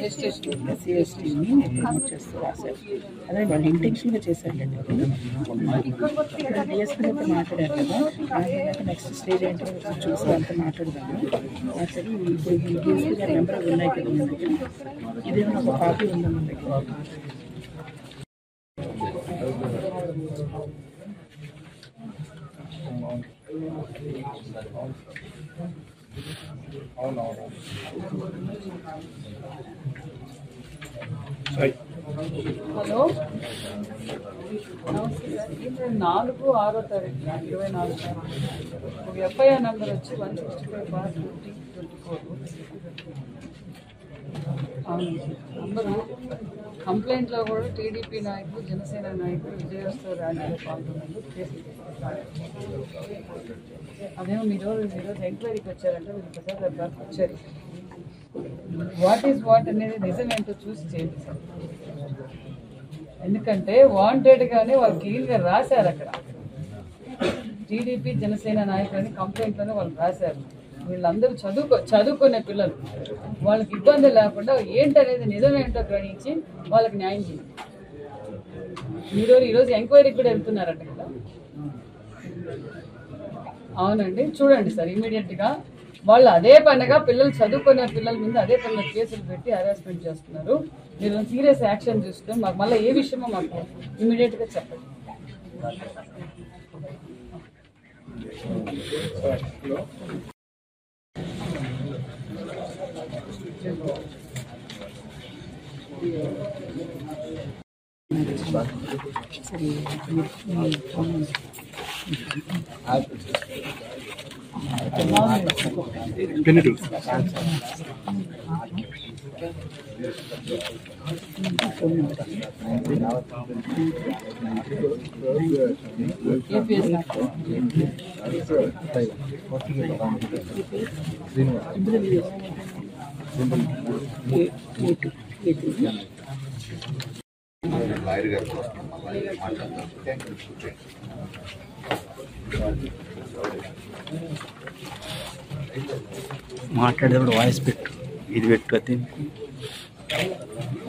SC ఎస్టీని promote చేస్తూ రాశారు. అదే వాళ్ళు ఇంటెన్షన్గా చేశారండి. డిఎస్పీతో మాట్లాడారు కదా, మాట్లాడాక నెక్స్ట్ స్టేజ్ ఏంటో చూసి వాళ్ళతో మాట్లాడదాము. మాట్లాడి ఇప్పుడు డిఎస్పీ గారి నెంబర్ ఉన్నాయి కదా మన దగ్గర, ఇదేమో ఒక కాపీ ఉందా మన దగ్గర. హలో, నమస్తే సార్. ఇది 4/6/24 ఒక ఎఫ్ఐఆర్ నెంబర్ వచ్చి 165/2024. అవును, నంబరు కంప్లైంట్లో కూడా టీడీపీ నాయకులు, జనసేన నాయకులు విజయోత్సవ ర్యాలీలో పాల్గొన్నారు. అదేమో మీరు ఈరోజు ఎంక్వైరీకి వచ్చారంటే మీరు ప్రసాద్ గారికి వచ్చారు. వాట్ ఈజ్ వాట్ అనేది నిజం ఏంటో చూసి చేయండి సార్. ఎందుకంటే వాంటెడ్గానే వాళ్ళు క్లీన్గా రాశారు. అక్కడ టీడీపీ జనసేన నాయకులని కంప్లైంట్లోనే వాళ్ళు రాశారు. వీళ్ళందరూ చదువుకునే పిల్లలు, వాళ్ళకి ఇబ్బంది లేకుండా ఏంటనేది నిజమేంటో గ్రహించి వాళ్ళకి న్యాయం చేయండి. మీరు ఈరోజు ఎంక్వైరీకి కూడా వెళ్తున్నారంట కదా. అవునండి, చూడండి సార్, ఇమీడియట్గా వాళ్ళు అదే పనిగా పిల్లలు చదువుకునే పిల్లల మీద అదే పనిగా కేసులు పెట్టి హరాస్మెంట్ చేస్తున్నారు. మీరు సీరియస్ యాక్షన్ తీసుకుని మాకు మళ్ళీ ఏ విషయమో మాకు ఇమీడియట్గా చెప్పండి. మాట్లాడేటప్పుడు వాయిస్ పెట్టు, ఇది పెట్టు. అది